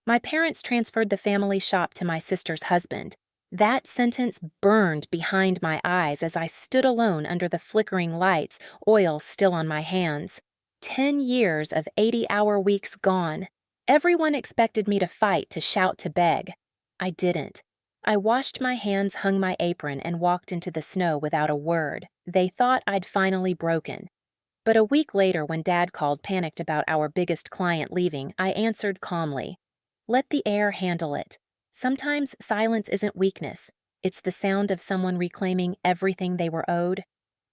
My parents transferred the family shop to my sister's husband. That sentence burned behind my eyes as I stood alone under the flickering lights, oil still on my hands. 10 years of 80-hour weeks gone. Everyone expected me to fight, to shout, to beg. I didn't. I washed my hands, hung my apron, and walked into the snow without a word. They thought I'd finally broken. But a week later, when Dad called panicked about our biggest client leaving, I answered calmly. Let the air handle it. Sometimes silence isn't weakness. It's the sound of someone reclaiming everything they were owed.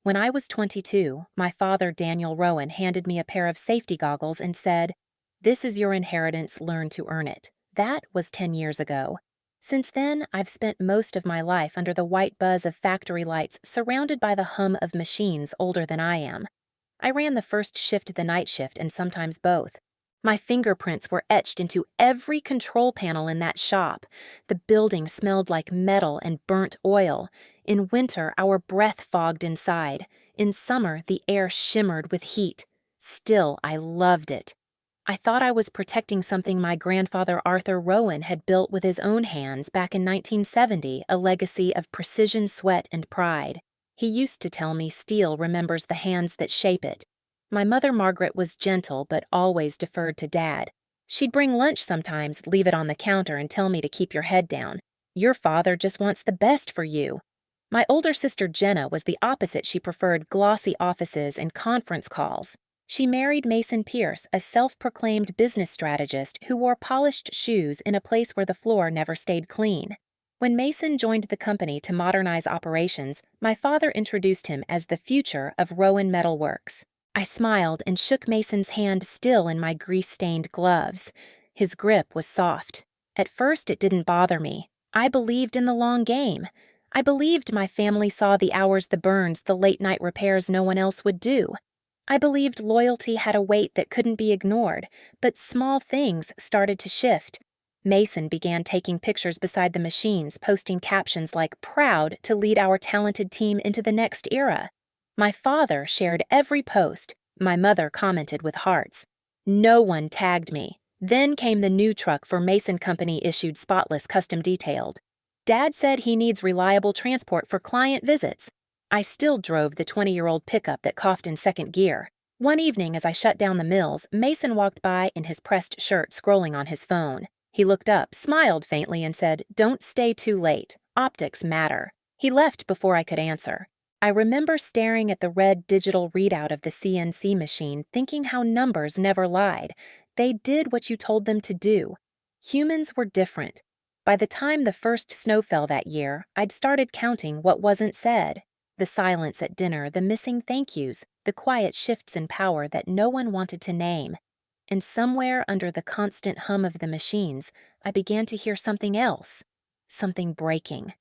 When I was 22, my father, Daniel Rowan, handed me a pair of safety goggles and said, "This is your inheritance, learn to earn it." That was 10 years ago. Since then, I've spent most of my life under the white buzz of factory lights, surrounded by the hum of machines older than I am. I ran the first shift, the night shift, and sometimes both. My fingerprints were etched into every control panel in that shop. The building smelled like metal and burnt oil. In winter, our breath fogged inside. In summer, the air shimmered with heat. Still, I loved it. I thought I was protecting something my grandfather Arthur Rowan had built with his own hands back in 1970, a legacy of precision, sweat, and pride. He used to tell me steel remembers the hands that shape it. My mother Margaret was gentle but always deferred to Dad. She'd bring lunch sometimes, leave it on the counter, and tell me to keep your head down. Your father just wants the best for you. My older sister Jenna was the opposite. She preferred glossy offices and conference calls. She married Mason Pierce, a self-proclaimed business strategist who wore polished shoes in a place where the floor never stayed clean. When Mason joined the company to modernize operations, my father introduced him as the future of Rowan Metal Works. I smiled and shook Mason's hand still in my grease-stained gloves. His grip was soft. At first, it didn't bother me. I believed in the long game. I believed my family saw the hours, the burns, the late-night repairs no one else would do. I believed loyalty had a weight that couldn't be ignored, but small things started to shift. Mason began taking pictures beside the machines, posting captions like, "Proud to lead our talented team into the next era." My father shared every post. My mother commented with hearts. No one tagged me. Then came the new truck for Mason Company issued spotless custom detailed. Dad said he needs reliable transport for client visits. I still drove the 20-year-old pickup that coughed in second gear. One evening as I shut down the mills, Mason walked by in his pressed shirt scrolling on his phone. He looked up, smiled faintly, and said, "Don't stay too late. Optics matter." He left before I could answer. I remember staring at the red digital readout of the CNC machine, thinking how numbers never lied. They did what you told them to do. Humans were different. By the time the first snow fell that year, I'd started counting what wasn't said. The silence at dinner, the missing thank yous, the quiet shifts in power that no one wanted to name. And somewhere under the constant hum of the machines, I began to hear something else, something breaking.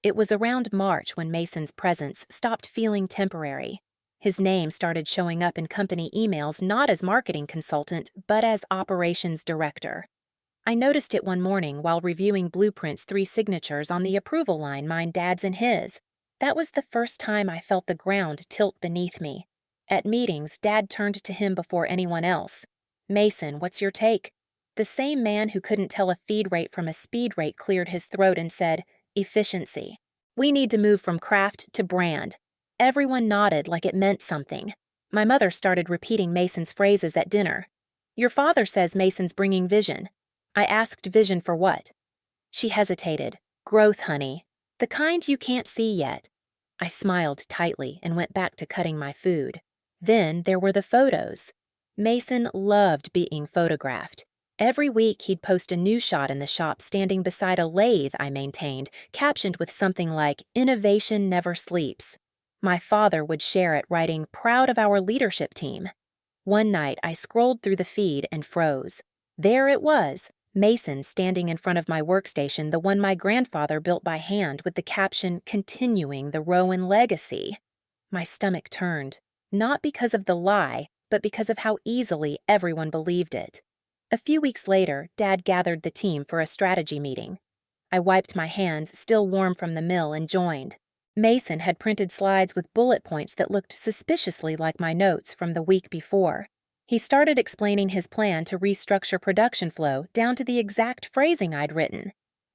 It was around March when Mason's presence stopped feeling temporary. His name started showing up in company emails not as marketing consultant, but as operations director. I noticed it one morning while reviewing Blueprint's 3 signatures on the approval line, mine, Dad's, and his. That was the first time I felt the ground tilt beneath me. At meetings, Dad turned to him before anyone else. "Mason, what's your take?" The same man who couldn't tell a feed rate from a speed rate cleared his throat and said, "Efficiency. We need to move from craft to brand." Everyone nodded like it meant something. My mother started repeating Mason's phrases at dinner. "Your father says Mason's bringing vision." I asked, "Vision for what?" She hesitated. "Growth, honey. The kind you can't see yet." I smiled tightly and went back to cutting my food. Then there were the photos. Mason loved being photographed. Every week he'd post a new shot in the shop standing beside a lathe, I maintained, captioned with something like, "Innovation never sleeps." My father would share it, writing, "Proud of our leadership team." One night I scrolled through the feed and froze. There it was. Mason standing in front of my workstation, the one my grandfather built by hand, with the caption, "Continuing the Rowan Legacy." My stomach turned, not because of the lie, but because of how easily everyone believed it. A few weeks later, Dad gathered the team for a strategy meeting. I wiped my hands, still warm from the mill, and joined. Mason had printed slides with bullet points that looked suspiciously like my notes from the week before. He started explaining his plan to restructure production flow down to the exact phrasing I'd written.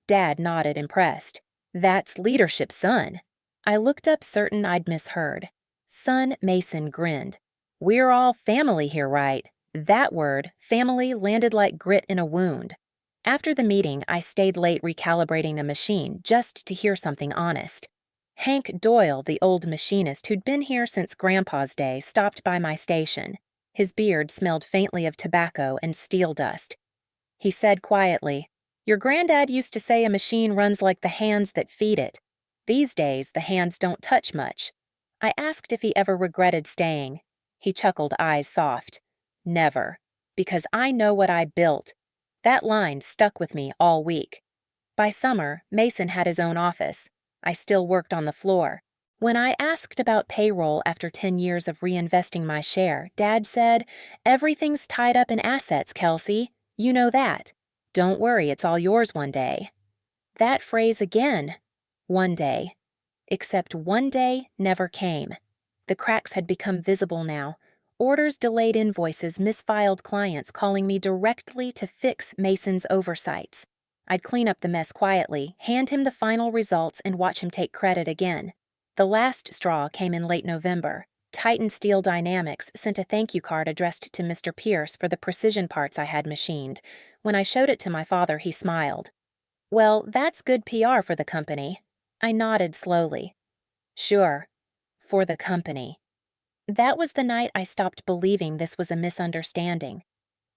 Dad nodded, impressed. That's leadership, son. I looked up, certain I'd misheard. Son Mason grinned. We're all family here, right? That word, family, landed like grit in a wound. After the meeting, I stayed late recalibrating the machine just to hear something honest. Hank Doyle, the old machinist who'd been here since Grandpa's day, stopped by my station. His beard smelled faintly of tobacco and steel dust. He said quietly, Your granddad used to say a machine runs like the hands that feed it. These days, the hands don't touch much. I asked if he ever regretted staying. He chuckled, eyes soft. Never. Because I know what I built. That line stuck with me all week. By summer, Mason had his own office. I still worked on the floor. When I asked about payroll after 10 years of reinvesting my share, Dad said, Everything's tied up in assets, Kelsey. You know that. Don't worry, it's all yours one day. That phrase again. One day. Except one day never came. The cracks had become visible now. Orders, delayed invoices, misfiled clients calling me directly to fix Mason's oversights. I'd clean up the mess quietly, hand him the final results, and watch him take credit again. The last straw came in late November. Titan Steel Dynamics sent a thank you card addressed to Mr. Pierce for the precision parts I had machined. When I showed it to my father, he smiled. Well, that's good PR for the company. I nodded slowly. Sure, for the company. That was the night I stopped believing this was a misunderstanding.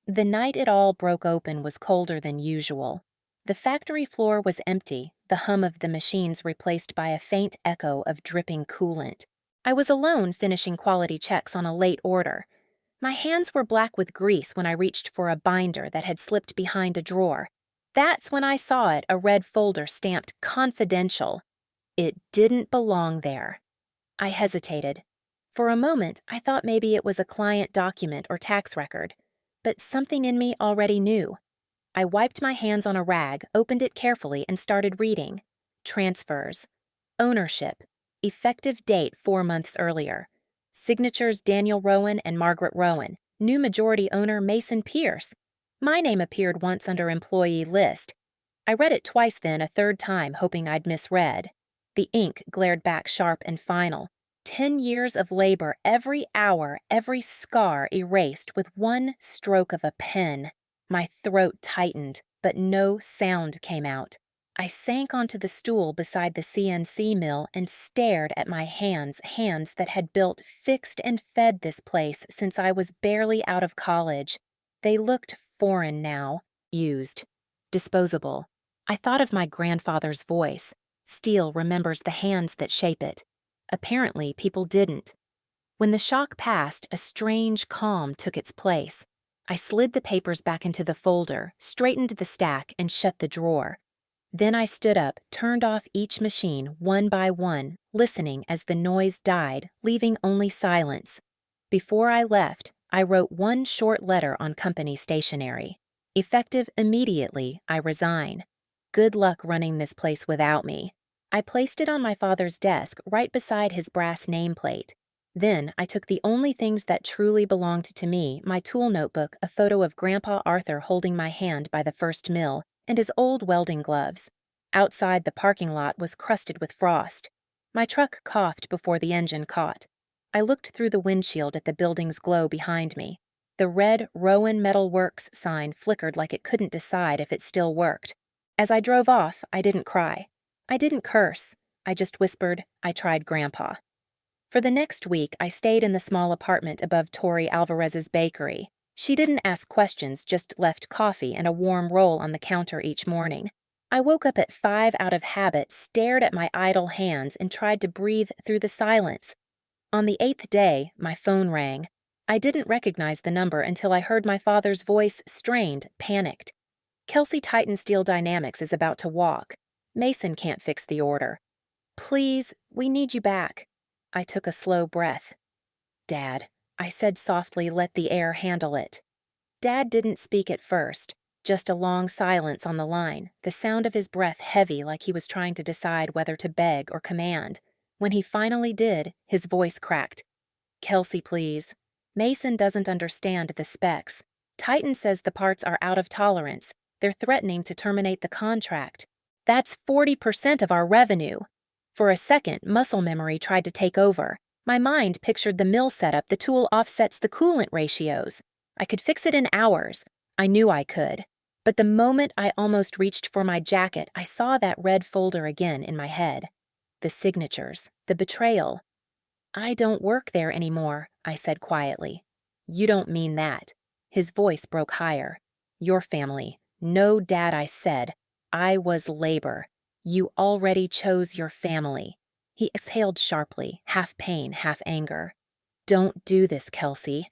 The night it all broke open was colder than usual. The factory floor was empty, the hum of the machines replaced by a faint echo of dripping coolant. I was alone finishing quality checks on a late order. My hands were black with grease when I reached for a binder that had slipped behind a drawer. That's when I saw it, a red folder stamped confidential. It didn't belong there. I hesitated. For a moment, I thought maybe it was a client document or tax record, but something in me already knew. I wiped my hands on a rag, opened it carefully, and started reading. Transfers. Ownership. Effective date 4 months earlier. Signatures Daniel Rowan and Margaret Rowan. New majority owner Mason Pierce. My name appeared once under employee list. I read it twice then, a third time, hoping I'd misread. The ink glared back sharp and final. 10 years of labor, every hour, every scar erased with one stroke of a pen. My throat tightened, but no sound came out. I sank onto the stool beside the CNC mill and stared at my hands that had built, fixed, and fed this place since I was barely out of college. They looked foreign now, used, disposable. I thought of my grandfather's voice. Steel remembers the hands that shape it. Apparently, people didn't. When the shock passed, a strange calm took its place. I slid the papers back into the folder, straightened the stack, and shut the drawer. Then I stood up, turned off each machine one by one, listening as the noise died, leaving only silence. Before I left, I wrote one short letter on company stationery. Effective immediately, I resign. Good luck running this place without me. I placed it on my father's desk right beside his brass nameplate. Then I took the only things that truly belonged to me, my tool notebook, a photo of Grandpa Arthur holding my hand by the first mill, and his old welding gloves. Outside, the parking lot was crusted with frost. My truck coughed before the engine caught. I looked through the windshield at the building's glow behind me. The red Rowan Metal Works sign flickered like it couldn't decide if it still worked. As I drove off, I didn't cry. I didn't curse. I just whispered, I tried Grandpa. For the next week, I stayed in the small apartment above Tori Alvarez's bakery. She didn't ask questions, just left coffee and a warm roll on the counter each morning. I woke up at 5 out of habit, stared at my idle hands, and tried to breathe through the silence. On the 8th day, my phone rang. I didn't recognize the number until I heard my father's voice, strained, panicked. Kelsey Titan Steel Dynamics is about to walk. Mason can't fix the order. Please, we need you back. I took a slow breath. Dad, I said softly, let the air handle it. Dad didn't speak at first, just a long silence on the line, the sound of his breath heavy like he was trying to decide whether to beg or command. When he finally did, his voice cracked. Kelsey, please. Mason doesn't understand the specs. Titan says the parts are out of tolerance. They're threatening to terminate the contract. That's 40% of our revenue. For a second, muscle memory tried to take over. My mind pictured the mill setup the tool offsets the coolant ratios. I could fix it in hours. I knew I could. But the moment I almost reached for my jacket, I saw that red folder again in my head. The signatures, the betrayal. I don't work there anymore, I said quietly. You don't mean that. His voice broke higher. Your family. No, Dad, I said. I was labor. You already chose your family. He exhaled sharply, half pain, half anger. Don't do this, Kelsey.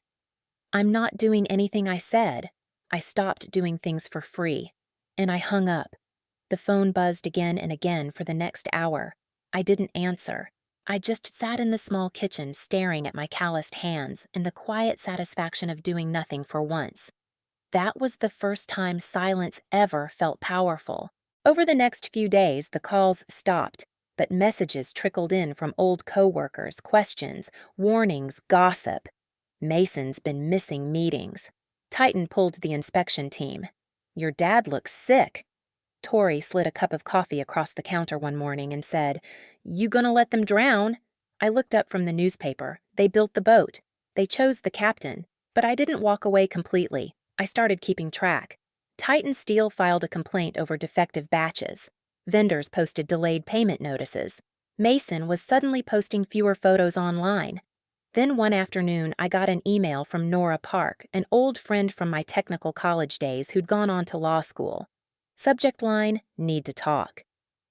I'm not doing anything I said. I stopped doing things for free. And I hung up. The phone buzzed again and again for the next hour. I didn't answer. I just sat in the small kitchen staring at my calloused hands in the quiet satisfaction of doing nothing for once. That was the first time silence ever felt powerful. Over the next few days, the calls stopped, but messages trickled in from old coworkers, questions, warnings, gossip. Mason's been missing meetings. Titan pulled the inspection team. Your dad looks sick. Tori slid a cup of coffee across the counter one morning and said, You gonna let them drown? I looked up from the newspaper. They built the boat. They chose the captain. But I didn't walk away completely. I started keeping track. Titan Steel filed a complaint over defective batches. Vendors posted delayed payment notices. Mason was suddenly posting fewer photos online. Then one afternoon, I got an email from Nora Park, an old friend from my technical college days who'd gone on to law school. Subject line, need to talk.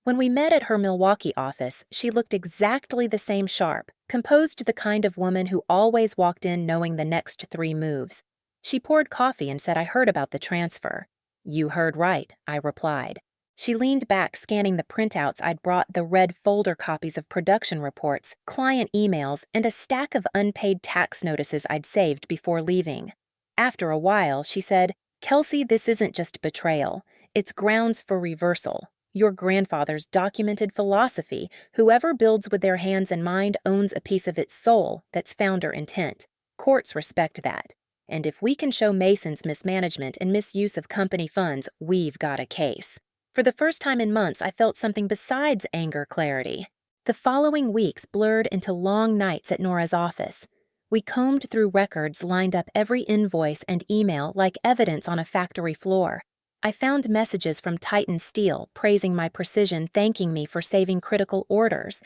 When we met at her Milwaukee office, she looked exactly the same sharp, composed the kind of woman who always walked in knowing the next 3 moves. She poured coffee and said I heard about the transfer. You heard right, I replied. She leaned back, scanning the printouts I'd brought, the red folder copies of production reports, client emails, and a stack of unpaid tax notices I'd saved before leaving. After a while, she said, Kelsey, this isn't just betrayal. It's grounds for reversal. Your grandfather's documented philosophy, whoever builds with their hands and mind owns a piece of its soul, that's founder intent. Courts respect that. And if we can show Mason's mismanagement and misuse of company funds, we've got a case. For the first time in months, I felt something besides anger clarity. The following weeks blurred into long nights at Nora's office. We combed through records, lined up every invoice and email like evidence on a factory floor. I found messages from Titan Steel praising my precision, thanking me for saving critical orders.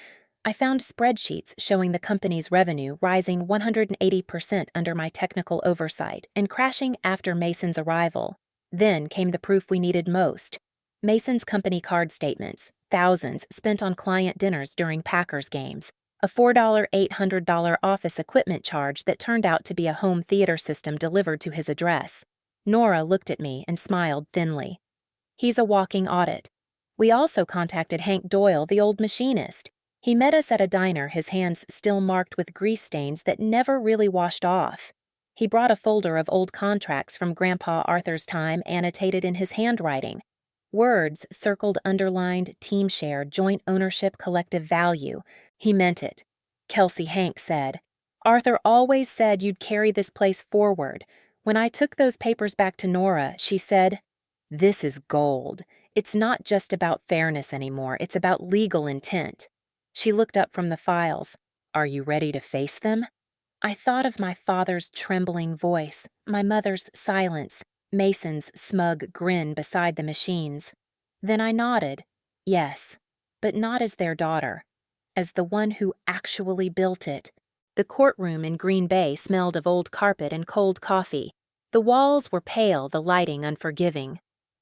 I found spreadsheets showing the company's revenue rising 180% under my technical oversight and crashing after Mason's arrival. Then came the proof we needed most. Mason's company card statements, thousands spent on client dinners during Packers games, a $4 $800 office equipment charge that turned out to be a home theater system delivered to his address. Nora looked at me and smiled thinly. He's a walking audit. We also contacted Hank Doyle, the old machinist. He met us at a diner, his hands still marked with grease stains that never really washed off. He brought a folder of old contracts from Grandpa Arthur's time annotated in his handwriting. Words circled, underlined, team share, joint ownership, collective value. He meant it. Kelsey, Hank said, Arthur always said you'd carry this place forward. When I took those papers back to Nora, she said, This is gold. It's not just about fairness anymore. It's about legal intent. She looked up from the files. Are you ready to face them? I thought of my father's trembling voice, my mother's silence, Mason's smug grin beside the machines. Then I nodded. Yes, but not as their daughter. As the one who actually built it. The courtroom in Green Bay smelled of old carpet and cold coffee. The walls were pale, the lighting unforgiving.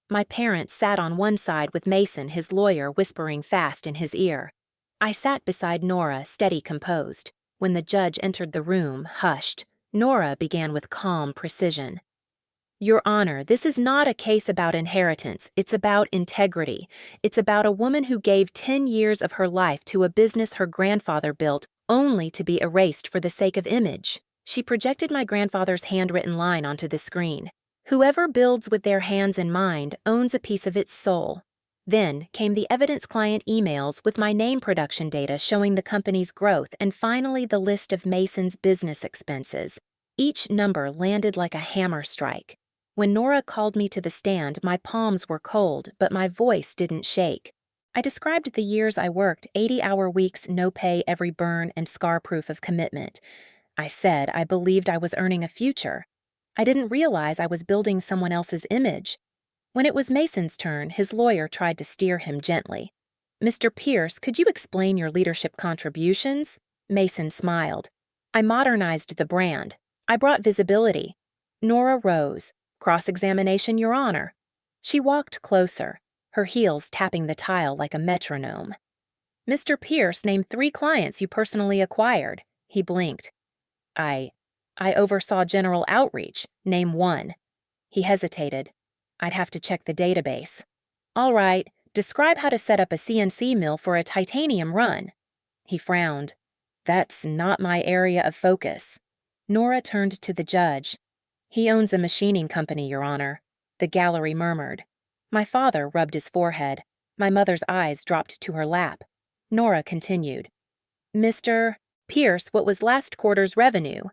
My parents sat on one side with Mason, his lawyer, whispering fast in his ear. I sat beside Nora, steady, composed. When the judge entered the room, hushed, Nora began with calm precision. Your Honor, this is not a case about inheritance. It's about integrity. It's about a woman who gave 10 years of her life to a business her grandfather built only to be erased for the sake of image. She projected my grandfather's handwritten line onto the screen. Whoever builds with their hands and mind owns a piece of its soul. Then came the evidence client emails with my name production data showing the company's growth and finally the list of Mason's business expenses. Each number landed like a hammer strike. When Nora called me to the stand, my palms were cold, but my voice didn't shake. I described the years I worked, 80-hour weeks, no pay, every burn, and scar proof of commitment. I said I believed I was earning a future. I didn't realize I was building someone else's image. When it was Mason's turn, his lawyer tried to steer him gently. "Mr. Pierce, could you explain your leadership contributions?" Mason smiled. "I modernized the brand. I brought visibility." Nora rose. "Cross-examination, Your Honor." She walked closer, her heels tapping the tile like a metronome. "Mr. Pierce, name 3 clients you personally acquired." He blinked. I oversaw general outreach. Name 1. He hesitated. "I'd have to check the database." "All right, describe how to set up a CNC mill for a titanium run." He frowned. "That's not my area of focus." Nora turned to the judge. "He owns a machining company, Your Honor." The gallery murmured. My father rubbed his forehead. My mother's eyes dropped to her lap. Nora continued. "Mr. Pierce, what was last quarter's revenue?"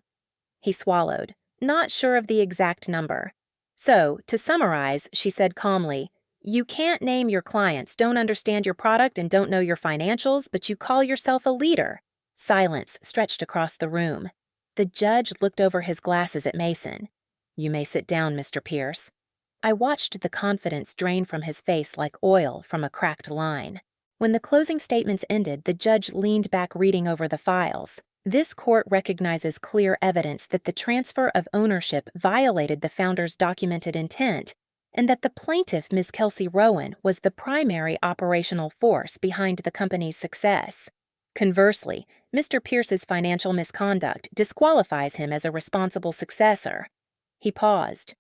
He swallowed, not sure of the exact number. "So, to summarize," she said calmly, "you can't name your clients, don't understand your product, and don't know your financials, but you call yourself a leader." Silence stretched across the room. The judge looked over his glasses at Mason. "You may sit down, Mr. Pierce." I watched the confidence drain from his face like oil from a cracked line. When the closing statements ended, the judge leaned back reading over the files. "This court recognizes clear evidence that the transfer of ownership violated the founder's documented intent, and that the plaintiff, Ms. Kelsey Rowan, was the primary operational force behind the company's success. Conversely, Mr. Pierce's financial misconduct disqualifies him as a responsible successor." He paused.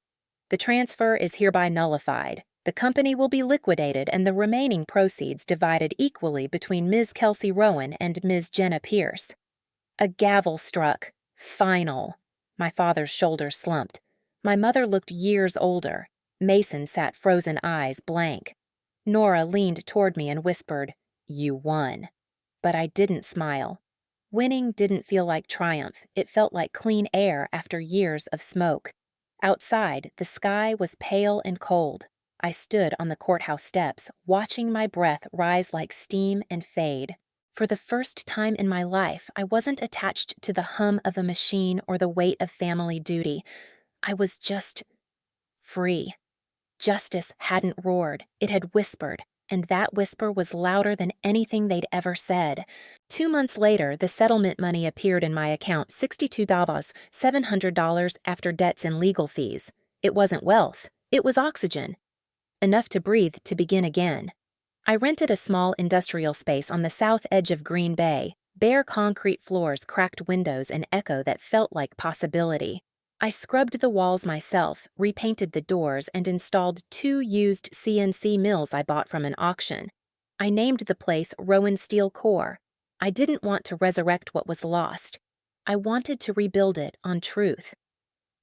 "The transfer is hereby nullified. The company will be liquidated and the remaining proceeds divided equally between Ms. Kelsey Rowan and Ms. Jenna Pierce." A gavel struck. Final. My father's shoulders slumped. My mother looked years older. Mason sat frozen eyes blank. Nora leaned toward me and whispered, "You won." But I didn't smile. Winning didn't feel like triumph. It felt like clean air after years of smoke. Outside, the sky was pale and cold. I stood on the courthouse steps, watching my breath rise like steam and fade. For the first time in my life, I wasn't attached to the hum of a machine or the weight of family duty. I was just free. Justice hadn't roared, it had whispered, and that whisper was louder than anything they'd ever said. 2 months later, the settlement money appeared in my account, $62,700 after debts and legal fees. It wasn't wealth, it was oxygen. Enough to breathe to begin again. I rented a small industrial space on the south edge of Green Bay, bare concrete floors, cracked windows, an echo that felt like possibility. I scrubbed the walls myself, repainted the doors, and installed 2 used CNC mills I bought from an auction. I named the place Rowan Steel Core. I didn't want to resurrect what was lost. I wanted to rebuild it on truth.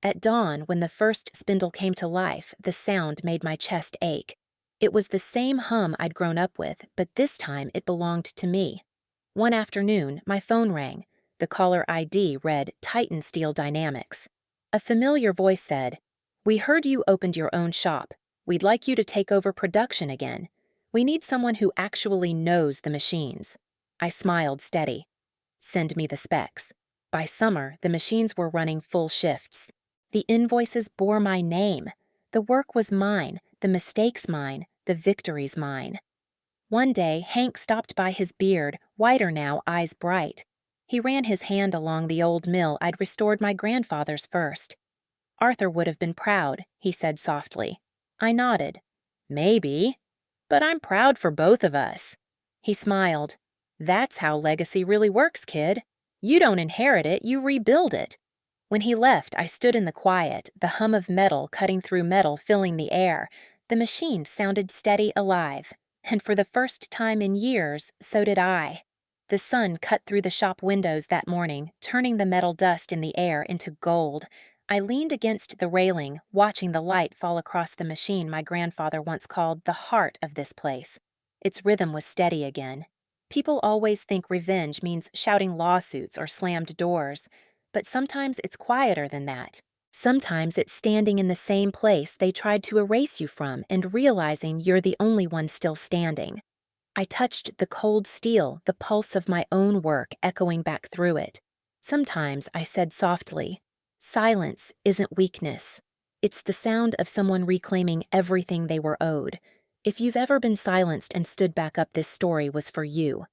At dawn, when the first spindle came to life, the sound made my chest ache. It was the same hum I'd grown up with, but this time it belonged to me. One afternoon, my phone rang. The caller ID read Titan Steel Dynamics. A familiar voice said, "We heard you opened your own shop. We'd like you to take over production again. We need someone who actually knows the machines." I smiled steady. "Send me the specs." By summer, the machines were running full shifts. The invoices bore my name. The work was mine, the mistakes mine, the victories mine. One day, Hank stopped by his beard, whiter now, eyes bright. He ran his hand along the old mill I'd restored my grandfather's first. "Arthur would have been proud," he said softly. I nodded. "Maybe. But I'm proud for both of us." He smiled. "That's how legacy really works, kid. You don't inherit it, you rebuild it." When he left, I stood in the quiet, the hum of metal cutting through metal filling the air. The machine sounded steady, alive. And for the first time in years, so did I. The sun cut through the shop windows that morning, turning the metal dust in the air into gold. I leaned against the railing, watching the light fall across the machine my grandfather once called the heart of this place. Its rhythm was steady again. People always think revenge means shouting lawsuits or slammed doors. but sometimes it's quieter than that. Sometimes it's standing in the same place they tried to erase you from and realizing you're the only one still standing. I touched the cold steel, the pulse of my own work echoing back through it. Sometimes I said softly, "Silence isn't weakness. It's the sound of someone reclaiming everything they were owed. If you've ever been silenced and stood back up, this story was for you."